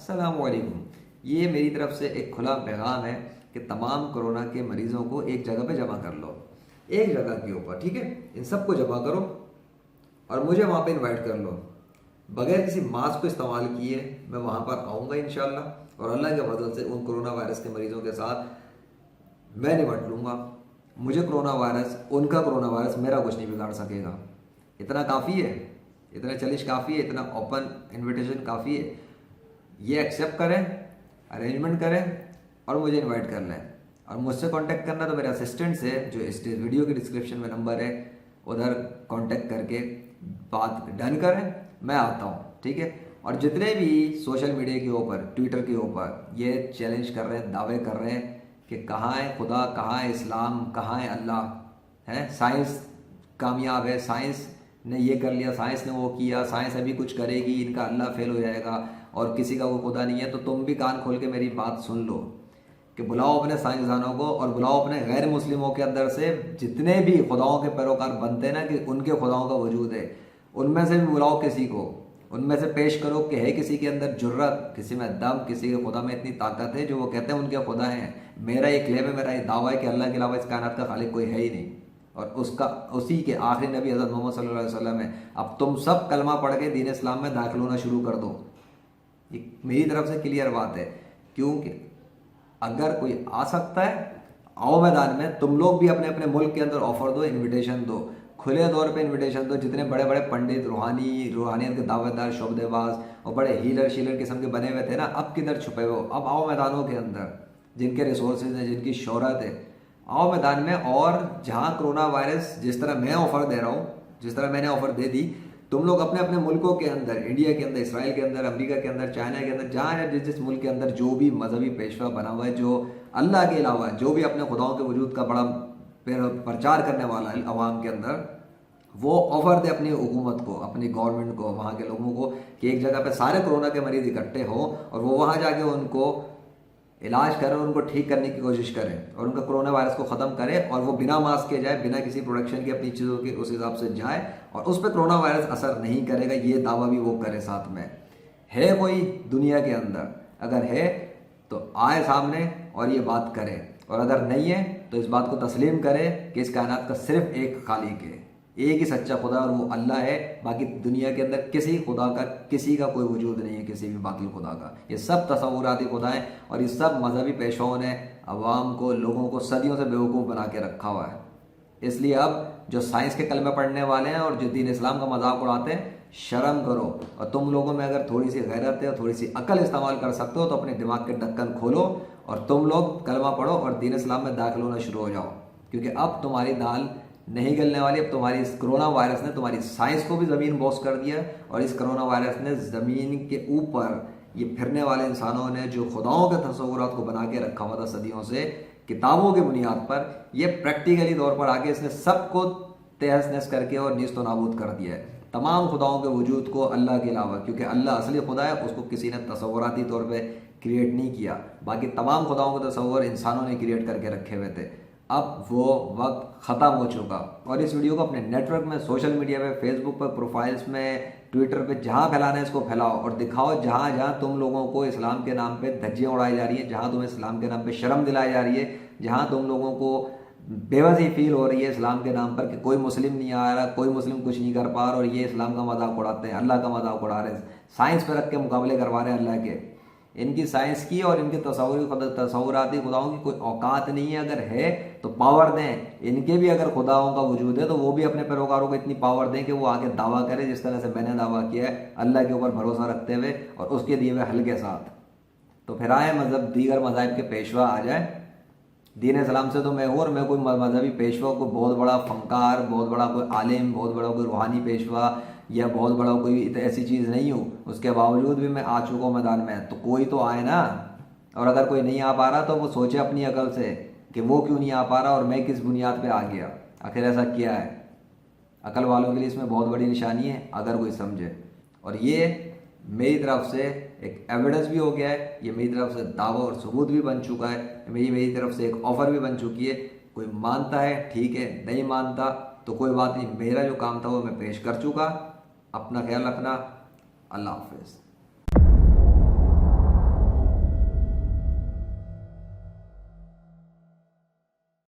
अस्सलामुअलैकुम। ये मेरी तरफ से एक खुला पैगाम है कि तमाम कोरोना के मरीजों को एक जगह पे जमा कर लो, एक जगह के ऊपर, ठीक है। इन सबको जमा करो और मुझे वहाँ पे इनवाइट कर लो। बगैर किसी मास्क को इस्तेमाल किए मैं वहाँ पर आऊँगा इंशाल्लाह, और अल्लाह के फजल से उन कोरोना वायरस के मरीजों के साथ मैं निपट लूँगा। मुझे कोरोना वायरस, उनका कोरोना वायरस मेरा कुछ नहीं बिगाड़ सकेगा। इतना काफ़ी है, इतना चैलेंज काफ़ी है, इतना ओपन इन्विटेशन काफ़ी है। ये एक्सेप्ट करें, अरेंजमेंट करें और मुझे इनवाइट कर लें। और मुझसे कांटेक्ट करना तो मेरे असिस्टेंट से, जो इस वीडियो के डिस्क्रिप्शन में नंबर है, उधर कांटेक्ट करके बात डन करें, मैं आता हूँ, ठीक है। और जितने भी सोशल मीडिया के ऊपर, ट्विटर के ऊपर ये चैलेंज कर रहे हैं, दावे कर रहे हैं कि कहाँ है खुदा, कहाँ है इस्लाम, कहाँ है अल्लाह, है साइंस कामयाब है, साइंस ने ये कर लिया, साइंस ने वो किया, साइंस अभी कुछ करेगी, इनका अल्लाह फेल हो जाएगा और किसी का वो खुदा नहीं है, तो तुम भी कान खोल के मेरी बात सुन लो कि बुलाओ अपने साइंसदानों को और बुलाओ अपने गैर मुस्लिमों के अंदर से जितने भी खुदाओं के पैरोकार बनते हैं ना कि उनके खुदाओं का वजूद है, उनमें से भी बुलाओ किसी को, उनमें से पेश करो कि है किसी के अंदर जुर्रत, किसी में दम, किसी के खुदा में इतनी ताकत है जो वो कहते हैं उनके खुदा हैं। मेरा ये क्लेम है, मेरा ये दावा है कि अल्लाह के अलावा इस कायनात का खालिक कोई है ही नहीं, और उसका उसी के आखिरी नबी हज़रत मोहम्मद सल्लल्लाहु अलैहि वसल्लम है। अब तुम सब कलमा पढ़ के दीन इस्लाम में दाखिल होना शुरू कर दो। ये मेरी तरफ से क्लियर बात है, क्योंकि अगर कोई आ सकता है आओ मैदान में। तुम लोग भी अपने अपने मुल्क के अंदर ऑफर दो, इनविटेशन दो, खुले तौर पे इनविटेशन दो। जितने बड़े बड़े पंडित, रूहानियत के दावेदार, शोबदेबाज और बड़े हीलर शीलर किस्म के बने हुए थे ना, अब किधर छुपे हो? अब आओ मैदानों के अंदर, जिनके रिसोर्सेज हैं, जिनकी शोहरत है, आओ मैदान में। और जहाँ कोरोना वायरस, जिस तरह मैं ऑफर दे रहा हूँ, जिस तरह मैंने ऑफर दे दी, तुम लोग अपने अपने मुल्कों के अंदर, इंडिया के अंदर, इसराइल के अंदर, अमेरिका के अंदर, चाइना के अंदर, जहाँ जिस जिस मुल्क के अंदर जो भी मजहबी पेशवा बना हुआ है, जो अल्लाह के अलावा जो भी अपने खुदाओं के वजूद का बड़ा प्रचार करने वाला है अवाम के अंदर, वो ऑफर दे अपनी हुकूमत को, अपनी गवर्नमेंट को, वहाँ के लोगों को कि एक जगह पे सारे कोरोना के मरीज इकट्ठे हों और वो वहाँ जाके उनको इलाज करें, उनको ठीक करने की कोशिश करें और उनका कोरोना वायरस को ख़त्म करें, और वो बिना मास्क के जाए, बिना किसी प्रोडक्शन की अपनी चीज़ों के, उस हिसाब से जाए और उस पर कोरोना वायरस असर नहीं करेगा, ये दावा भी वो करे साथ में। है कोई दुनिया के अंदर? अगर है तो आए सामने और ये बात करे, और अगर नहीं है तो इस बात को तस्लीम करे कि इस कायनात का सिर्फ एक खालिक है, एक ही सच्चा खुदा, और वो अल्लाह है। बाकी दुनिया के अंदर किसी खुदा का, किसी का कोई वजूद नहीं है, किसी भी बातिल खुदा का। ये सब तसव्वुराती खुदा हैं और ये सब मजहबी पेशवाओं ने अवाम को, लोगों को सदियों से बेवकूफ़ बना के रखा हुआ है। इसलिए अब जो साइंस के कलमे पढ़ने वाले हैं और जो दीन इस्लाम का मजाक उड़ाते हैं, शर्म करो। और तुम लोगों में अगर थोड़ी सी गैरत है और थोड़ी सी अकल इस्तेमाल कर सकते हो तो अपने दिमाग के ढक्कन खोलो और तुम लोग कलमा पढ़ो और दीन इस्लाम में दाखिल होना शुरू हो जाओ, क्योंकि अब तुम्हारी दाल नहीं गलने वाली। अब तुम्हारी इस कोरोना वायरस ने तुम्हारी साइंस को भी ज़मीन बोस कर दिया, और इस कोरोना वायरस ने ज़मीन के ऊपर ये फिरने वाले इंसानों ने जो खुदाओं के तस्वुरात को बना के रखा हुआ था सदियों से किताबों की बुनियाद पर, ये प्रैक्टिकली तौर पर आके इसने सबको तहस नहस करके और नीस्त व नाबूद कर दिया है, तमाम खुदाओं के वजूद को अल्लाह के अलावा। क्योंकि अल्लाह असली खुदा है, उसको किसी ने तस्वुराती तौर पर क्रिएट नहीं किया, बाकी तमाम खुदाओं के तस्वर इंसानों ने क्रिएट करके रखे हुए थे। अब वो वक्त ख़त्म हो चुका। और इस वीडियो को अपने नेटवर्क में, सोशल मीडिया पे, फेसबुक पर, प्रोफाइल्स में, ट्विटर पे, जहाँ फैलाना है इसको फैलाओ और दिखाओ जहाँ जहाँ तुम लोगों को इस्लाम के नाम पे धज्जियाँ उड़ाई जा रही हैं, जहाँ तुम्हें इस्लाम के नाम पे शर्म दिलाई जा रही है, जहाँ तुम लोगों को बेबसी फील हो रही है इस्लाम के नाम पर कि कोई मुस्लिम नहीं आ रहा, कोई मुस्लिम कुछ नहीं कर पा रहा, और ये इस्लाम का मजाक उड़ाते हैं, अल्लाह का मजाक उड़ा रहे हैं, साइंस पर रख के मुकाबले करवा रहे हैं अल्लाह के। इनकी साइंस की और इनके तस्वुराती खुदाओं की कोई औकात नहीं है। अगर है तो पावर दें। इनके भी अगर खुदाओं का वजूद है तो वो भी अपने पैरोकारों को इतनी पावर दें कि वो आगे दावा करे, जिस तरह से मैंने दावा किया है, अल्लाह के ऊपर भरोसा रखते हुए और उसके दिए हुए हल के साथ। तो फिर आए मजहब, दीगर मज़ाहिब के पेशवा आ जाए। दीन इस्लाम से तो मैं हूँ, और मैं कोई मजहबी पेशवा, कोई बहुत बड़ा फनकार, बहुत बड़ा कोई आलिम, बहुत बड़ा कोई रूहानी पेशवा या बहुत बड़ा कोई ऐसी चीज़ नहीं हूँ। उसके बावजूद भी मैं आ चुका हूँ मैदान में, तो कोई तो आए ना। और अगर कोई नहीं आ पा रहा तो वो सोचे अपनी अकल से कि वो क्यों नहीं आ पा रहा और मैं किस बुनियाद पे आ गया, आखिर ऐसा किया है। अकल वालों के लिए इसमें बहुत बड़ी निशानी है अगर कोई समझे। और ये मेरी तरफ से एक एविडेंस भी हो गया है, ये मेरी तरफ से दावा और सबूत भी बन चुका है, मेरी तरफ से एक ऑफ़र भी बन चुकी है। कोई मानता है ठीक है, नहीं मानता तो कोई बात नहीं, मेरा जो काम था वो मैं पेश कर चुका। अपना ख्याल रखना। अल्लाह हाफिज़।